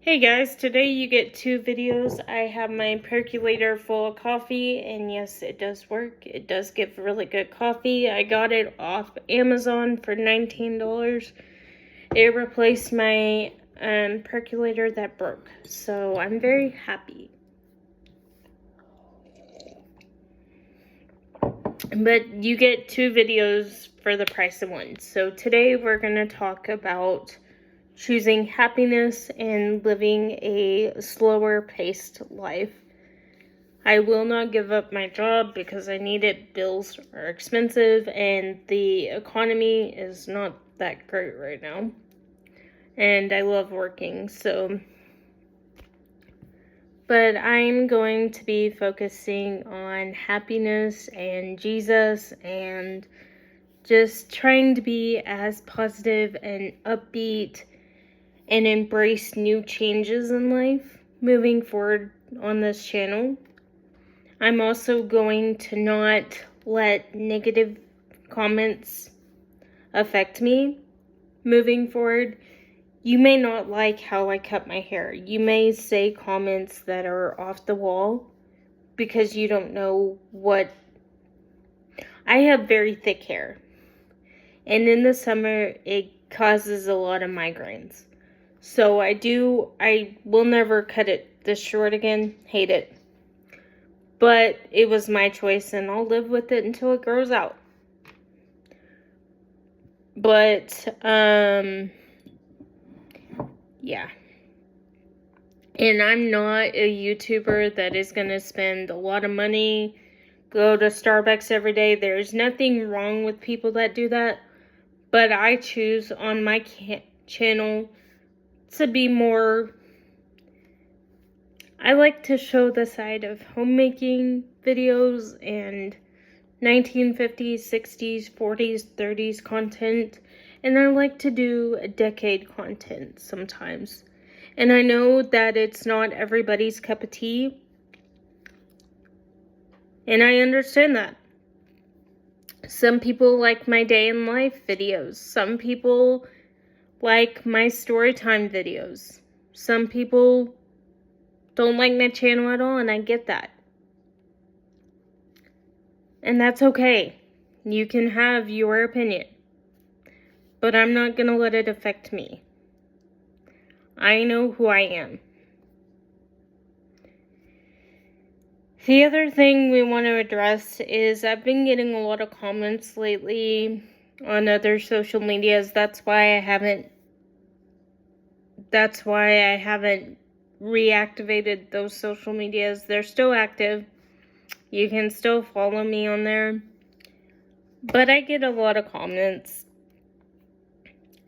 Hey guys, today you get two videos. I have my percolator full of coffee, and yes, it does work. It does give really good coffee. I got it off Amazon for $19. It replaced my percolator that broke, so I'm very happy. But you get two videos for the price of one. So today we're going to talk about choosing happiness and living a slower paced life. I will not give up my job because I need it. Bills are expensive and the economy is not that great right now. And I love working, but I'm going to be focusing on happiness and Jesus and just trying to be as positive and upbeat and embrace new changes in life moving forward on this channel. I'm also going to not let negative comments affect me moving forward. You may not like how I cut my hair. You may say comments that are off the wall because you don't know what... I have very thick hair, and in the summer it causes a lot of migraines. So I will never cut it this short again. Hate it. But it was my choice, and I'll live with it until it grows out. But, yeah. And I'm not a YouTuber that is going to spend a lot of money, go to Starbucks every day. There's nothing wrong with people that do that. But I choose on my channel to be more... I like to show the side of homemaking videos and 1950s, 60s, 40s, 30s content. And I like to do a decade content sometimes. And I know that it's not everybody's cup of tea. And I understand that. Some people like my day in life videos. Some people like my story time videos. Some people don't like my channel at all, and I get that. And that's okay. You can have your opinion. But I'm not going to let it affect me. I know who I am. The other thing we want to address is I've been getting a lot of comments lately on other social medias. That's why I haven't reactivated those social medias. They're still active. You can still follow me on there. But I get a lot of comments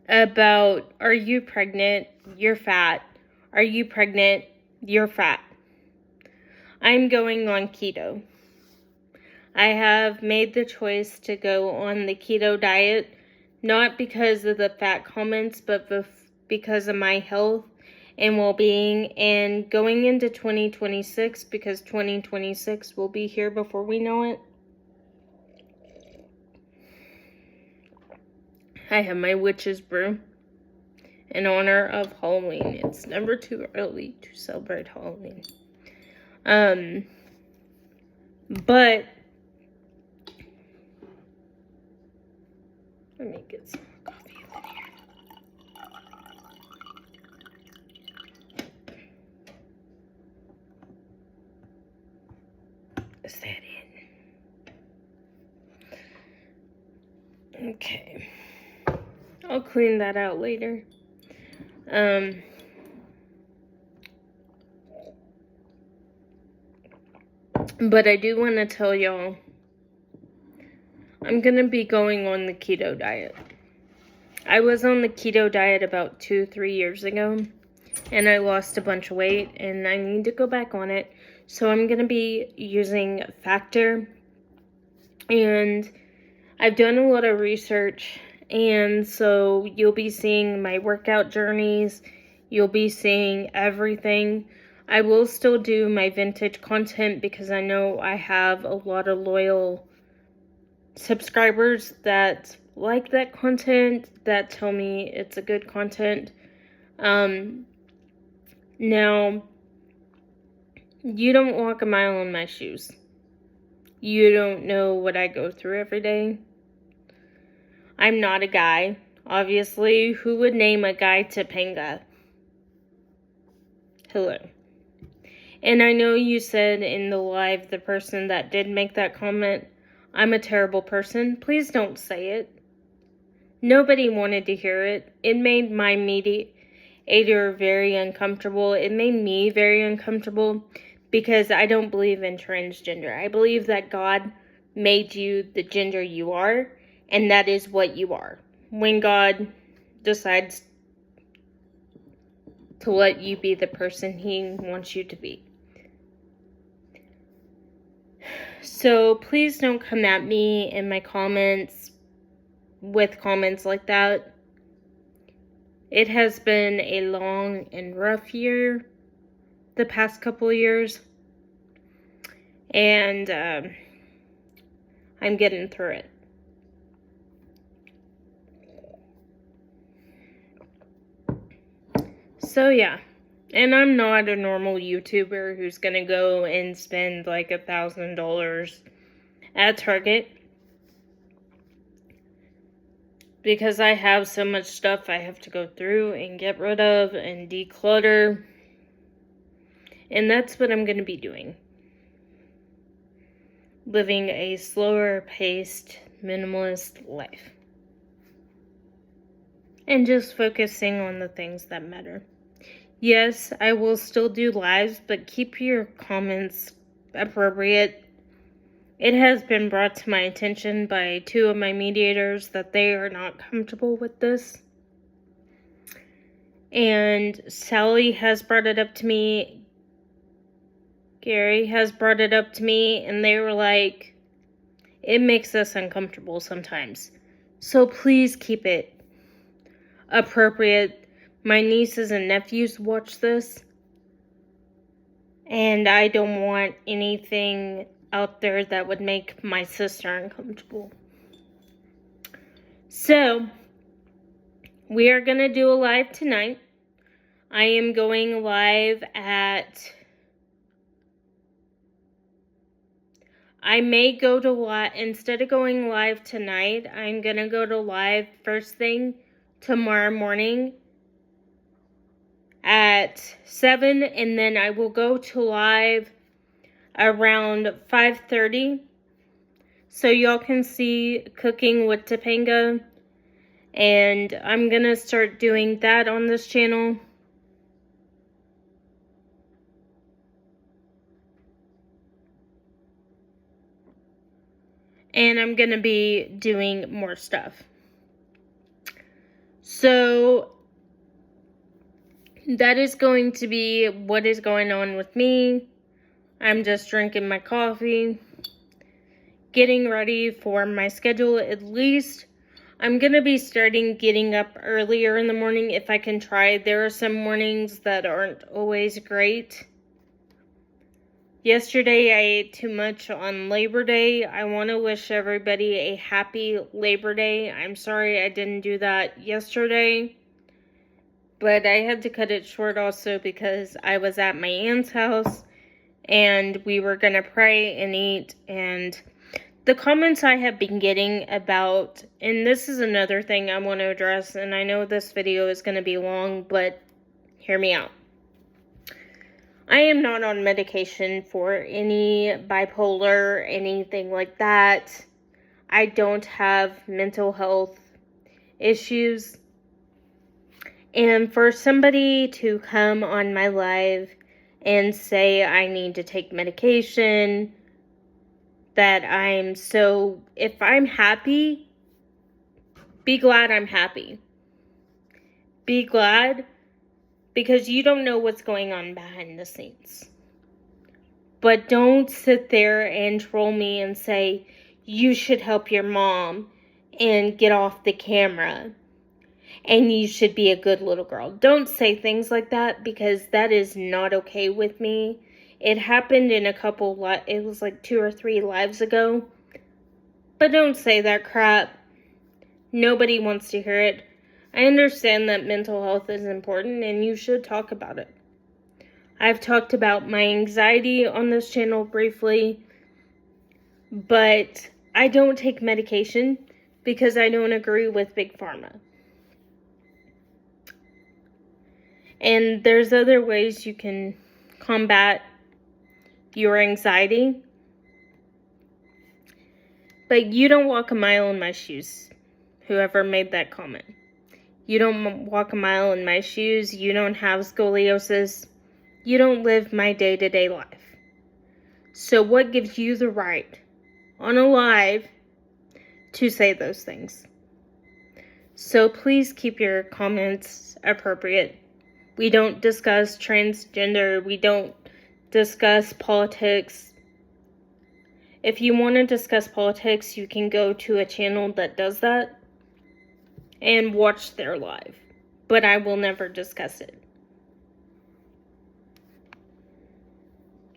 about, are you pregnant? You're fat. Are you pregnant? You're fat. I'm going on keto. I have made the choice to go on the keto diet, not because of the fat comments, but because of my health and well-being, and going into 2026, because 2026 will be here before we know it. I have my witch's brew in honor of Halloween. It's never too early to celebrate Halloween. But let me get some coffee in here. Is that in? Okay. I'll clean that out later. But I do want to tell y'all, I'm going to be going on the keto diet. I was on the keto diet about 2-3 years ago, and I lost a bunch of weight, and I need to go back on it. So I'm going to be using Factor, and I've done a lot of research, and so you'll be seeing my workout journeys. You'll be seeing everything. I will still do my vintage content because I know I have a lot of loyal subscribers that like that content, that tell me it's a good content. Now, you don't walk a mile in my shoes. You don't know what I go through every day. I'm not a guy. Obviously, who would name a guy Topanga? Hello. And I know you said in the live, the person that did make that comment, I'm a terrible person. Please don't say it. Nobody wanted to hear it. It made my mediator very uncomfortable. It made me very uncomfortable because I don't believe in transgender. I believe that God made you the gender you are, and that is what you are. When God decides to let you be the person He wants you to be. So please don't come at me in my comments with comments like that. It has been a long and rough year, the past couple of years, and I'm getting through it. So yeah, and I'm not a normal YouTuber who's gonna go and spend like $1,000 at Target, because I have so much stuff I have to go through and get rid of and declutter. And that's what I'm going to be doing. Living a slower paced, minimalist life. And just focusing on the things that matter. Yes, I will still do lives, but keep your comments appropriate. It has been brought to my attention by 2 of my mediators that they are not comfortable with this. And Sally has brought it up to me. Gary has brought it up to me, and they were like, it makes us uncomfortable sometimes. So please keep it appropriate. My nieces and nephews watch this, and I don't want anything out there that would make my sister uncomfortable. So, we are going to do a live tonight. I am going live I may go to live, instead of going live tonight, I'm going to go to live first thing tomorrow morning at 7, and then I will go to live around 5:30, so y'all can see Cooking with Topanga, and I'm going to start doing that on this channel. And I'm going to be doing more stuff. So that is going to be what is going on with me. I'm just drinking my coffee, getting ready for my schedule. At least I'm going to be starting getting up earlier in the morning if I can try. There are some mornings that aren't always great. Yesterday I ate too much on Labor Day. I want to wish everybody a happy Labor Day. I'm sorry I didn't do that yesterday. But I had to cut it short also because I was at my aunt's house and we were going to pray and eat. And the comments I have been getting about, and this is another thing I want to address, and I know this video is going to be long, but hear me out. I am not on medication for any bipolar, anything like that. I don't have mental health issues. And for somebody to come on my live and say I need to take medication, that if I'm happy, be glad I'm happy. Be glad, because you don't know what's going on behind the scenes. But don't sit there and troll me and say, you should help your mom and get off the camera. And you should be a good little girl. Don't say things like that, because that is not okay with me. It happened in it was like 2 or 3 lives ago. But don't say that crap. Nobody wants to hear it. I understand that mental health is important and you should talk about it. I've talked about my anxiety on this channel briefly, but I don't take medication because I don't agree with Big Pharma. And there's other ways you can combat your anxiety. But you don't walk a mile in my shoes, whoever made that comment. You don't walk a mile in my shoes. You don't have scoliosis. You don't live my day-to-day life. So what gives you the right on a live to say those things? So please keep your comments appropriate. We don't discuss transgender. We don't discuss politics. If you want to discuss politics, you can go to a channel that does that and watch their live. But I will never discuss it.